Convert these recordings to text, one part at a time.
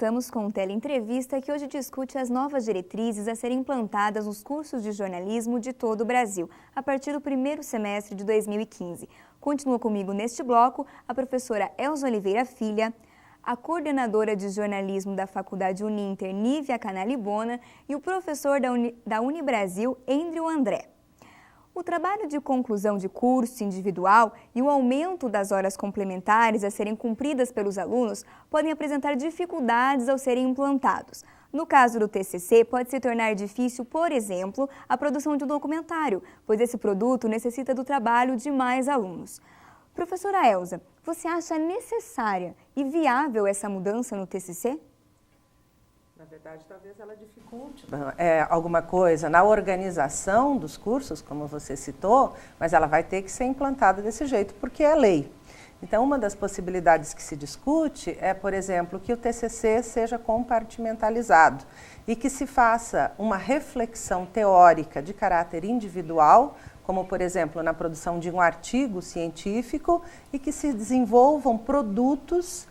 voltamos com o Teleentrevista, que hoje discute as novas diretrizes a serem implantadas nos cursos de jornalismo de todo o Brasil, a partir do primeiro semestre de 2015. Continua comigo neste bloco a professora Elza Oliveira Filha, a coordenadora de jornalismo da Faculdade Uninter, Nívia Canalibona, e o professor da Unibrasil, Andrew André. O trabalho de conclusão de curso individual e o aumento das horas complementares a serem cumpridas pelos alunos podem apresentar dificuldades ao serem implantados. No caso do TCC, pode se tornar difícil, por exemplo, a produção de um documentário, pois esse produto necessita do trabalho de mais alunos. Professora Elza, você acha necessária e viável essa mudança no TCC? Na verdade, talvez ela dificulte alguma coisa na organização dos cursos, como você citou, mas ela vai ter que ser implantada desse jeito, porque é lei. Então, uma das possibilidades que se discute é, por exemplo, que o TCC seja compartimentalizado e que se faça uma reflexão teórica de caráter individual, como, por exemplo, na produção de um artigo científico, e que se desenvolvam produtos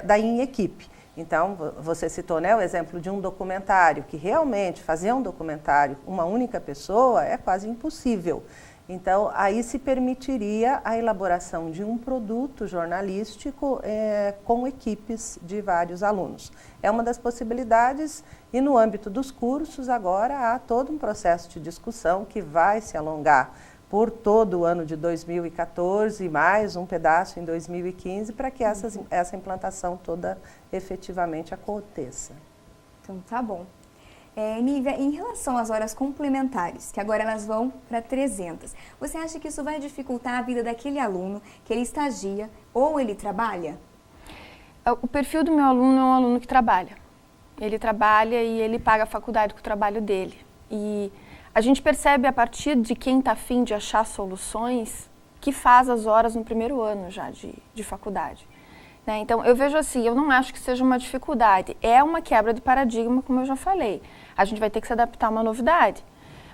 daí em equipe. Então, você citou, né, o exemplo de um documentário, que realmente fazer um documentário uma única pessoa é quase impossível. Então, aí se permitiria a elaboração de um produto jornalístico com equipes de vários alunos. É uma das possibilidades e no âmbito dos cursos agora há todo um processo de discussão que vai se alongar por todo o ano de 2014 e mais um pedaço em 2015 para que essa implantação toda efetivamente aconteça. Então, tá bom. Nívia, em relação às horas complementares, que agora elas vão para 300, você acha que isso vai dificultar a vida daquele aluno que ele estagia ou ele trabalha? O perfil do meu aluno é um aluno que trabalha. Ele trabalha e ele paga a faculdade com o trabalho dele. E a gente percebe a partir de quem está afim de achar soluções que faz as horas no primeiro ano já de faculdade. Né? Então, eu vejo assim, eu não acho que seja uma dificuldade. É uma quebra de paradigma, como eu já falei. A gente vai ter que se adaptar a uma novidade.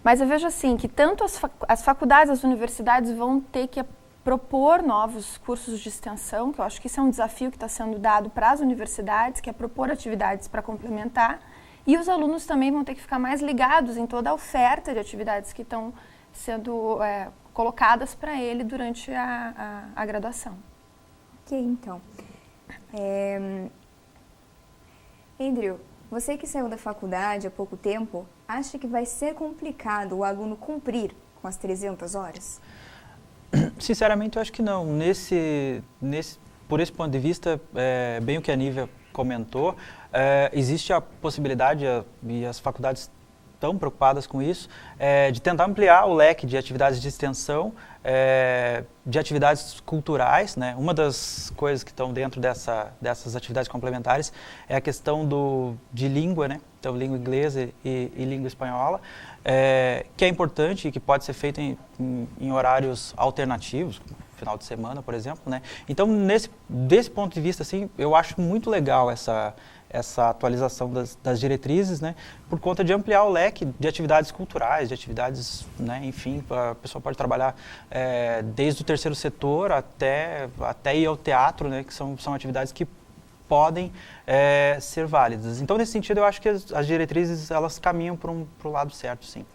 Mas eu vejo assim, que tanto as faculdades, as universidades vão ter que propor novos cursos de extensão, que eu acho que isso é um desafio que está sendo dado para as universidades, que é propor atividades para complementar. E os alunos também vão ter que ficar mais ligados em toda a oferta de atividades que estão sendo colocadas para ele durante a graduação. Ok, então. Andrew, você que saiu da faculdade há pouco tempo, acha que vai ser complicado o aluno cumprir com as 300 horas? Sinceramente, eu acho que não. Por esse ponto de vista, bem o que a Nívia comentou, existe a possibilidade, e as faculdades estão preocupadas com isso, de tentar ampliar o leque de atividades de extensão, de atividades culturais, né? Uma das coisas que estão dentro dessas atividades complementares é a questão de língua, né? Então, língua inglesa e língua espanhola, que é importante e que pode ser feito em horários alternativos, final de semana, por exemplo, né? Então, desse ponto de vista, assim, eu acho muito legal essa atualização das diretrizes, né, por conta de ampliar o leque de atividades culturais, de atividades, né, enfim, a pessoa pode trabalhar desde o terceiro setor até ir ao teatro, né, que são atividades que podem ser válidas. Então, nesse sentido, eu acho que as diretrizes, elas caminham para o lado certo, sim.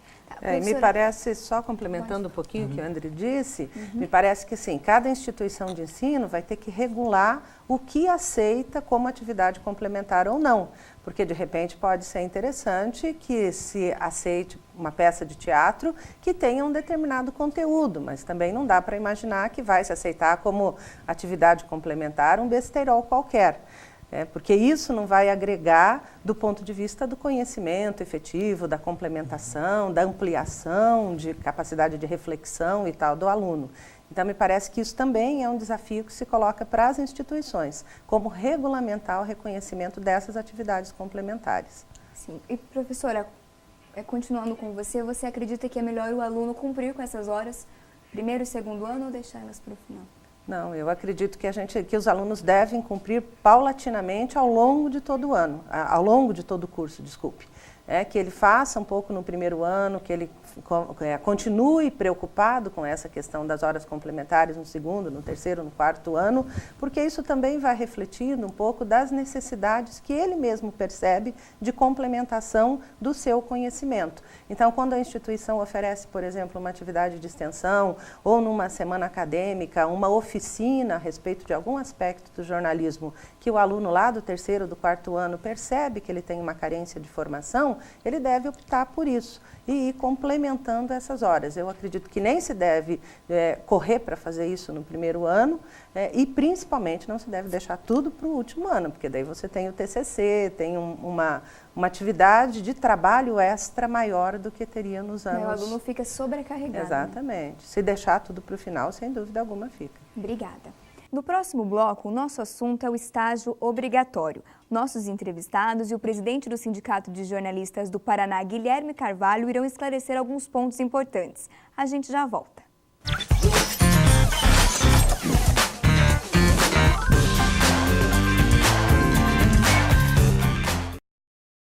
Me parece, só complementando um pouquinho o que o André disse, me parece que sim, cada instituição de ensino vai ter que regular o que aceita como atividade complementar ou não, porque de repente pode ser interessante que se aceite uma peça de teatro que tenha um determinado conteúdo, mas também não dá para imaginar que vai se aceitar como atividade complementar um besteirol qualquer. Porque isso não vai agregar do ponto de vista do conhecimento efetivo, da complementação, da ampliação de capacidade de reflexão e tal do aluno. Então, me parece que isso também é um desafio que se coloca para as instituições, como regulamentar o reconhecimento dessas atividades complementares. Sim. E, professora, continuando com você, você acredita que é melhor o aluno cumprir com essas horas, primeiro e segundo ano, ou deixar elas para o final? Não, eu acredito que os alunos devem cumprir paulatinamente ao longo de todo o ano, ao longo de todo o curso, desculpe. que ele faça um pouco no primeiro ano, que ele continue preocupado com essa questão das horas complementares no segundo, no terceiro, no quarto ano, porque isso também vai refletindo um pouco das necessidades que ele mesmo percebe de complementação do seu conhecimento. Então, quando a instituição oferece, por exemplo, uma atividade de extensão ou numa semana acadêmica, uma oficina a respeito de algum aspecto do jornalismo que o aluno lá do terceiro, do quarto ano percebe que ele tem uma carência de formação, ele deve optar por isso e ir complementando essas horas. Eu acredito que nem se deve correr para fazer isso no primeiro ano e principalmente não se deve deixar tudo para o último ano, porque daí você tem o TCC, tem uma atividade de trabalho extra maior do que teria nos anos. O aluno fica sobrecarregado. Exatamente. Né? Se deixar tudo para o final, sem dúvida alguma fica. Obrigada. No próximo bloco, o nosso assunto é o estágio obrigatório. Nossos entrevistados e o presidente do Sindicato de Jornalistas do Paraná, Guilherme Carvalho, irão esclarecer alguns pontos importantes. A gente já volta.